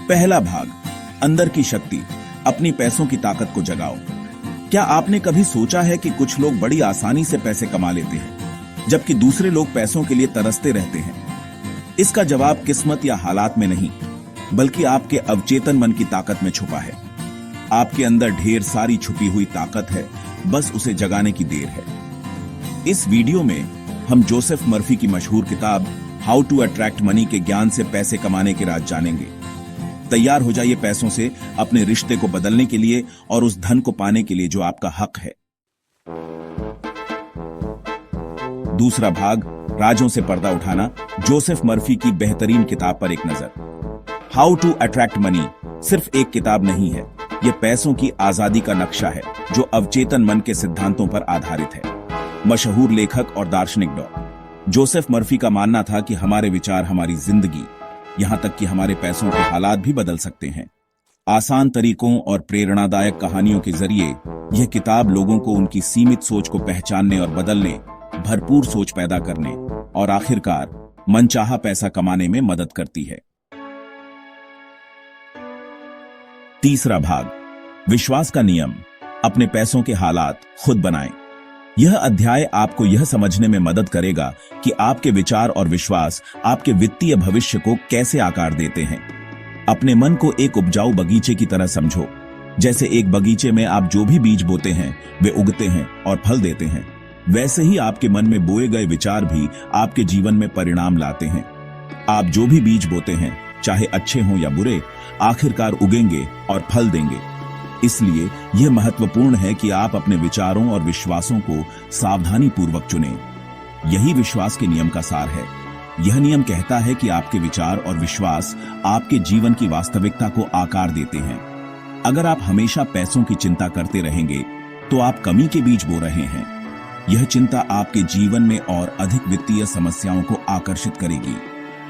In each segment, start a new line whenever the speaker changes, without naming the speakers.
पहला भाग, अंदर की शक्ति, अपनी पैसों की ताकत को जगाओ। क्या आपने कभी सोचा है कि कुछ लोग बड़ी आसानी से पैसे कमा लेते हैं, जबकि दूसरे लोग पैसों के लिए तरसते रहते हैं? इसका जवाब किस्मत या हालात में नहीं, बल्कि आपके अवचेतन मन की ताकत में छुपा है। आपके अंदर ढेर सारी छुपी हुई ताकत है, बस उसे जगाने की देर है। इस वीडियो में हम जोसेफ मर्फी की मशहूर किताब हाउ टू अट्रैक्ट मनी के ज्ञान से पैसे कमाने के राज जानेंगे। तैयार हो जाइए पैसों से अपने रिश्ते को बदलने के लिए और उस धन को पाने के लिए जो आपका हक है। दूसरा भाग, राजों से पर्दा उठाना, जोसेफ मर्फी की बेहतरीन किताब पर एक नजर। हाउ टू अट्रैक्ट मनी सिर्फ एक किताब नहीं है, यह पैसों की आजादी का नक्शा है जो अवचेतन मन के सिद्धांतों पर आधारित है। मशहूर लेखक और दार्शनिक डॉ. जोसेफ मर्फी का मानना था कि हमारे विचार हमारी जिंदगी, यहां तक कि हमारे पैसों के हालात भी बदल सकते हैं। आसान तरीकों और प्रेरणादायक कहानियों के जरिए यह किताब लोगों को उनकी सीमित सोच को पहचानने और बदलने, भरपूर सोच पैदा करने और आखिरकार मनचाहा पैसा कमाने में मदद करती है। तीसरा भाग, विश्वास का नियम, अपने पैसों के हालात खुद बनाएं। यह अध्याय आपको यह समझने में मदद करेगा कि आपके विचार और विश्वास आपके वित्तीय भविष्य को कैसे आकार देते हैं। अपने मन को एक उपजाऊ बगीचे की तरह समझो। जैसे एक बगीचे में आप जो भी बीज बोते हैं वे उगते हैं और फल देते हैं, वैसे ही आपके मन में बोए गए विचार भी आपके जीवन में परिणाम लाते हैं। आप जो भी बीज बोते हैं, चाहे अच्छे हों या बुरे, आखिरकार उगेंगे और फल देंगे। इसलिए यह महत्वपूर्ण है कि आप अपने विचारों और विश्वासों को सावधानी पूर्वक चुनें। यही विश्वास के नियम का सार है। यह नियम कहता है कि आपके विचार और विश्वास आपके जीवन की वास्तविकता को आकार देते हैं। अगर आप हमेशा पैसों की चिंता करते रहेंगे तो आप कमी के बीज बो रहे हैं। यह चिंता आपके जीवन में और अधिक वित्तीय समस्याओं को आकर्षित करेगी।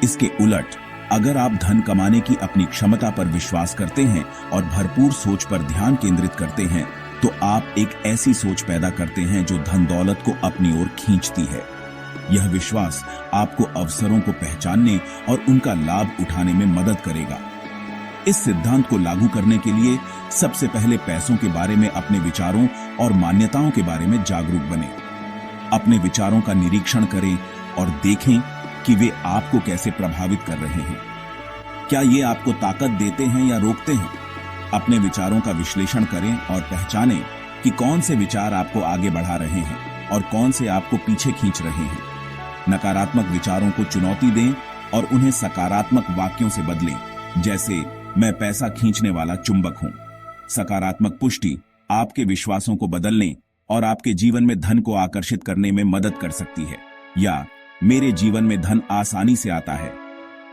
इसके उलट, अगर आप धन कमाने की अपनी क्षमता पर विश्वास करते हैं और भरपूर सोच पर ध्यान केंद्रित करते हैं, तो आप एक ऐसी सोच पैदा करते हैं जो धन दौलत को अपनी ओर खींचती है। यह विश्वास आपको अवसरों को पहचानने और उनका लाभ उठाने में मदद करेगा। इस सिद्धांत को लागू करने के लिए सबसे पहले पैसों के बारे में अपने विचारों और मान्यताओं के बारे में जागरूक बनें। अपने विचारों का निरीक्षण करें और देखें कि वे आपको कैसे प्रभावित कर रहे हैं। क्या ये आपको ताकत देते हैं या रोकते हैं? अपने विचारों का विश्लेषण करें और पहचानें कि कौन से विचार आपको आगे बढ़ा रहे हैं और कौन से आपको पीछे खींच रहे हैं। नकारात्मक विचारों को चुनौती दें और उन्हें सकारात्मक वाक्यों से बदलें, जैसे मैं पैसा खींचने वाला चुंबक हूं। सकारात्मक पुष्टि आपके विश्वासों को बदलने और आपके जीवन में धन को आकर्षित करने में मदद कर सकती है। या मेरे जीवन में धन आसानी से आता है।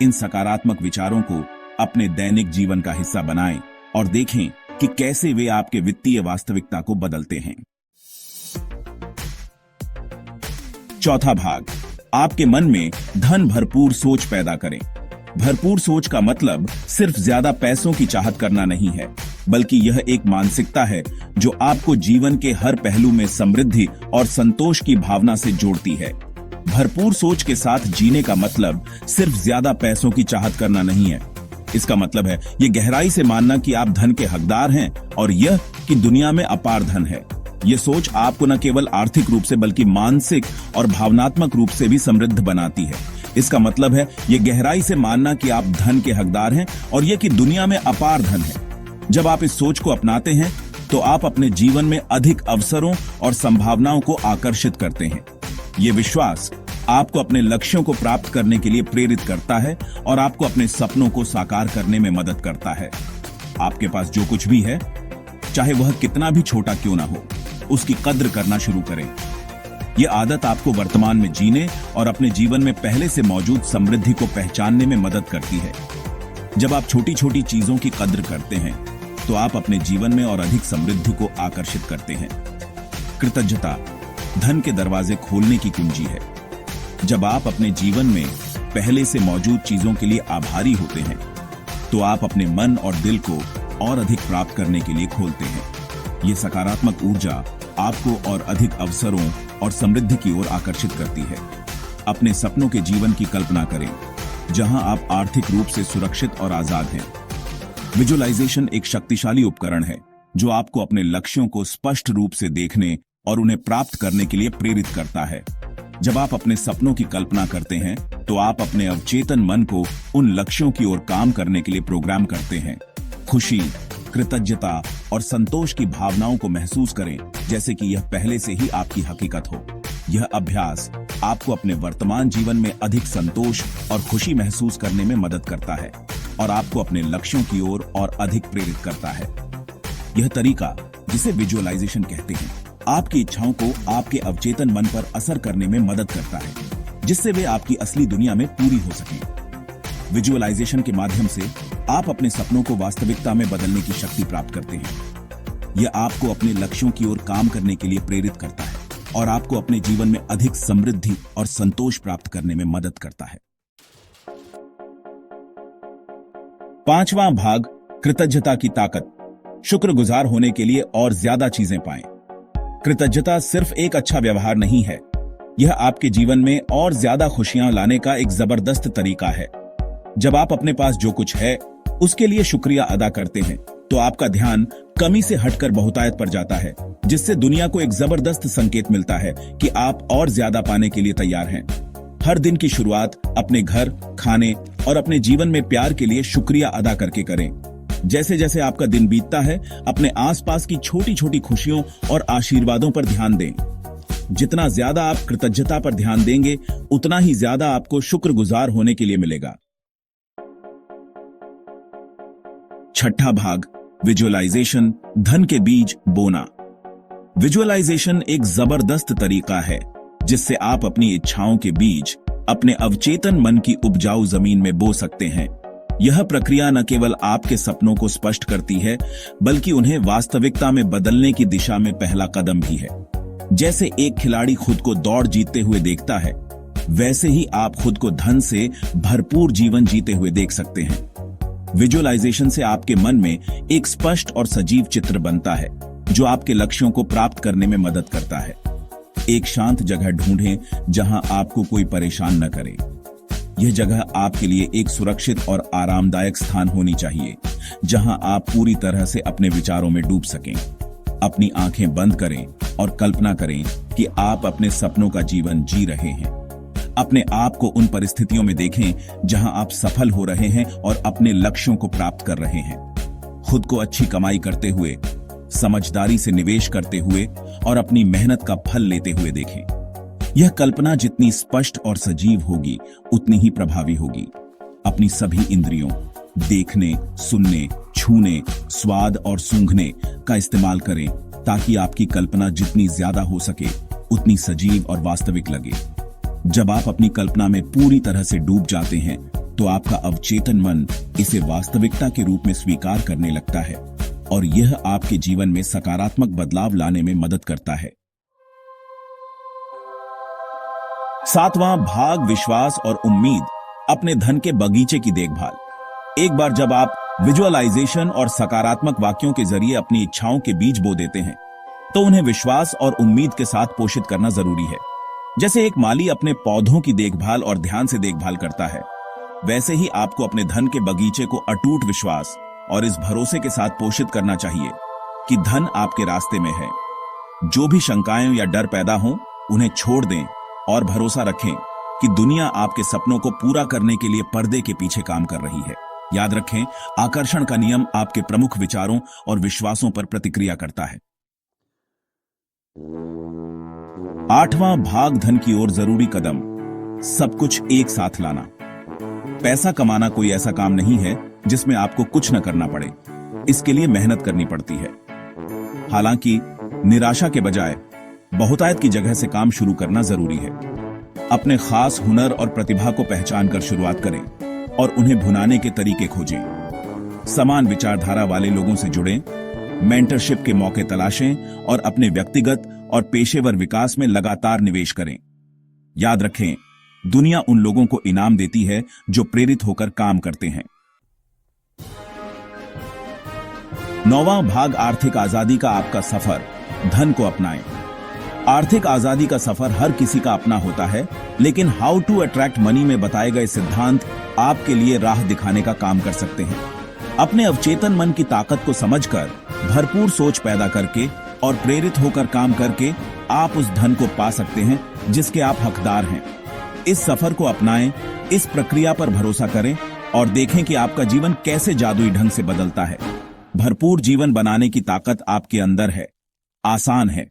इन सकारात्मक विचारों को अपने दैनिक जीवन का हिस्सा बनाएं और देखें कि कैसे वे आपके वित्तीय वास्तविकता को बदलते हैं। चौथा भाग, आपके मन में धन भरपूर सोच पैदा करें। भरपूर सोच का मतलब सिर्फ ज्यादा पैसों की चाहत करना नहीं है, बल्कि यह एक मानसिकता है जो आपको जीवन के हर पहलू में समृद्धि और संतोष की भावना से जोड़ती है। भरपूर सोच के साथ जीने का मतलब सिर्फ ज्यादा पैसों की चाहत करना नहीं है। इसका मतलब है ये गहराई से मानना कि आप धन के हकदार हैं और यह कि दुनिया में अपार धन है। यह सोच आपको न केवल आर्थिक रूप से बल्कि मानसिक और भावनात्मक रूप से भी समृद्ध बनाती है। इसका मतलब है ये गहराई से मानना कि आप धन के हकदार हैं और यह कि दुनिया में अपार धन है। जब आप इस सोच को अपनाते हैं तो आप अपने जीवन में अधिक अवसरों और संभावनाओं को आकर्षित करते हैं। ये विश्वास आपको अपने लक्ष्यों को प्राप्त करने के लिए प्रेरित करता है और आपको अपने सपनों को साकार करने में मदद करता है। आपके पास जो कुछ भी है, चाहे वह कितना भी छोटा क्यों ना हो, उसकी कद्र करना शुरू करें। यह आदत आपको वर्तमान में जीने और अपने जीवन में पहले से मौजूद समृद्धि को पहचानने में मदद करती है। जब आप छोटी छोटी चीजों की कद्र करते हैं तो आप अपने जीवन में और अधिक समृद्धि को आकर्षित करते हैं। कृतज्ञता धन के दरवाजे खोलने की कुंजी है। जब आप अपने जीवन में पहले से मौजूद चीजों के लिए आभारी होते हैं तो आप अपने मन और दिल को और अधिक प्राप्त करने के लिए खोलते हैं। ये सकारात्मक ऊर्जा आपको और अधिक अवसरों और समृद्धि की ओर आकर्षित करती है। अपने सपनों के जीवन की कल्पना करें जहां आप आर्थिक रूप से सुरक्षित और आजाद हैं। विजुअलाइजेशन एक शक्तिशाली उपकरण है जो आपको अपने लक्ष्यों को स्पष्ट रूप से देखने और उन्हें प्राप्त करने के लिए प्रेरित करता है। जब आप अपने सपनों की कल्पना करते हैं तो आप अपने अवचेतन मन को उन लक्ष्यों की ओर काम करने के लिए प्रोग्राम करते हैं। खुशी, कृतज्ञता और संतोष की भावनाओं को महसूस करें जैसे कि यह पहले से ही आपकी हकीकत हो। यह अभ्यास आपको अपने वर्तमान जीवन में अधिक संतोष और खुशी महसूस करने में मदद करता है और आपको अपने लक्ष्यों की ओर और अधिक प्रेरित करता है। यह तरीका, जिसे विजुअलाइजेशन कहते हैं, आपकी इच्छाओं को आपके अवचेतन मन पर असर करने में मदद करता है, जिससे वे आपकी असली दुनिया में पूरी हो सकें। विजुअलाइजेशन के माध्यम से आप अपने सपनों को वास्तविकता में बदलने की शक्ति प्राप्त करते हैं। यह आपको अपने लक्ष्यों की ओर काम करने के लिए प्रेरित करता है और आपको अपने जीवन में अधिक समृद्धि और संतोष प्राप्त करने में मदद करता है। 5वां भाग, कृतज्ञता की ताकत। शुक्रगुजार होने के लिए और ज्यादा चीजें पाएं। कृतज्ञता सिर्फ एक अच्छा व्यवहार नहीं है, यह आपके जीवन में और ज्यादा खुशियां लाने का एक जबरदस्त तरीका है। जब आप अपने पास जो कुछ है उसके लिए शुक्रिया अदा करते हैं तो आपका ध्यान कमी से हटकर बहुतायत पर जाता है, जिससे दुनिया को एक जबरदस्त संकेत मिलता है कि आप और ज्यादा पाने के लिए तैयार हैं। हर दिन की शुरुआत अपने घर, खाने और अपने जीवन में प्यार के लिए शुक्रिया अदा करके करें। जैसे जैसे आपका दिन बीतता है, अपने आसपास की छोटी छोटी खुशियों और आशीर्वादों पर ध्यान दें। जितना ज्यादा आप कृतज्ञता पर ध्यान देंगे, उतना ही ज्यादा आपको शुक्रगुजार होने के लिए मिलेगा। 6ठा भाग, विजुअलाइजेशन, धन के बीज बोना। विजुअलाइजेशन एक जबरदस्त तरीका है जिससे आप अपनी इच्छाओं के बीज अपने अवचेतन मन की उपजाऊ जमीन में बो सकते हैं। यह प्रक्रिया न केवल आपके सपनों को स्पष्ट करती है, बल्कि उन्हें वास्तविकता में बदलने की दिशा में पहला कदम भी है। जैसे एक खिलाड़ी खुद को दौड़ जीतते हुए देखता है, वैसे ही आप खुद को धन से भरपूर जीवन जीते हुए देख सकते हैं। विजुअलाइजेशन से आपके मन में एक स्पष्ट और सजीव चित्र बनता है जो आपके लक्ष्यों को प्राप्त करने में मदद करता है। एक शांत जगह ढूंढें जहां आपको कोई परेशान न करे। यह जगह आपके लिए एक सुरक्षित और आरामदायक स्थान होनी चाहिए जहां आप पूरी तरह से अपने विचारों में डूब सकें। अपनी आंखें बंद करें और कल्पना करें कि आप अपने सपनों का जीवन जी रहे हैं। अपने आप को उन परिस्थितियों में देखें जहां आप सफल हो रहे हैं और अपने लक्ष्यों को प्राप्त कर रहे हैं। खुद को अच्छी कमाई करते हुए, समझदारी से निवेश करते हुए और अपनी मेहनत का फल लेते हुए देखें। यह कल्पना जितनी स्पष्ट और सजीव होगी, उतनी ही प्रभावी होगी। अपनी सभी इंद्रियों, देखने, सुनने, छूने, स्वाद और सूंघने का इस्तेमाल करें ताकि आपकी कल्पना जितनी ज्यादा हो सके उतनी सजीव और वास्तविक लगे। जब आप अपनी कल्पना में पूरी तरह से डूब जाते हैं तो आपका अवचेतन मन इसे वास्तविकता के रूप में स्वीकार करने लगता है और यह आपके जीवन में सकारात्मक बदलाव लाने में मदद करता है। 7वां भाग, विश्वास और उम्मीद, अपने धन के बगीचे की देखभाल। एक बार जब आप विजुअलाइजेशन और सकारात्मक वाक्यों के जरिए अपनी इच्छाओं के बीज बो देते हैं तो उन्हें विश्वास और उम्मीद के साथ पोषित करना जरूरी है। जैसे एक माली अपने पौधों की देखभाल और ध्यान से देखभाल करता है, वैसे ही आपको अपने धन के बगीचे को अटूट विश्वास और इस भरोसे के साथ पोषित करना चाहिए कि धन आपके रास्ते में है। जो भी शंकाएं या डर पैदा हों, उन्हें छोड़ दें और भरोसा रखें कि दुनिया आपके सपनों को पूरा करने के लिए पर्दे के पीछे काम कर रही है। याद रखें, आकर्षण का नियम आपके प्रमुख विचारों और विश्वासों पर प्रतिक्रिया करता है। 8वां भाग, धन की ओर जरूरी कदम, सब कुछ एक साथ लाना। पैसा कमाना कोई ऐसा काम नहीं है जिसमें आपको कुछ न करना पड़े। इसके लिए मेहनत करनी पड़ती है। हालांकि निराशा के बजाय बहुतायत की जगह से काम शुरू करना जरूरी है। अपने खास हुनर और प्रतिभा को पहचान कर शुरुआत करें और उन्हें भुनाने के तरीके खोजें। समान विचारधारा वाले लोगों से जुड़ें, मेंटरशिप के मौके तलाशें और अपने व्यक्तिगत और पेशेवर विकास में लगातार निवेश करें। याद रखें, दुनिया उन लोगों को इनाम देती है जो प्रेरित होकर काम करते हैं। 9वां भाग, आर्थिक आजादी का आपका सफर, धन को अपनाएं। आर्थिक आजादी का सफर हर किसी का अपना होता है, लेकिन हाउ टू अट्रैक्ट मनी में बताए गए सिद्धांत आपके लिए राह दिखाने का काम कर सकते हैं। अपने अवचेतन मन की ताकत को समझकर भरपूर सोच पैदा करके और प्रेरित होकर काम करके आप उस धन को पा सकते हैं जिसके आप हकदार हैं। इस सफर को अपनाएं, इस प्रक्रिया पर भरोसा करें और देखें कि आपका जीवन कैसे जादुई ढंग से बदलता है। भरपूर जीवन बनाने की ताकत आपके अंदर है। आसान है,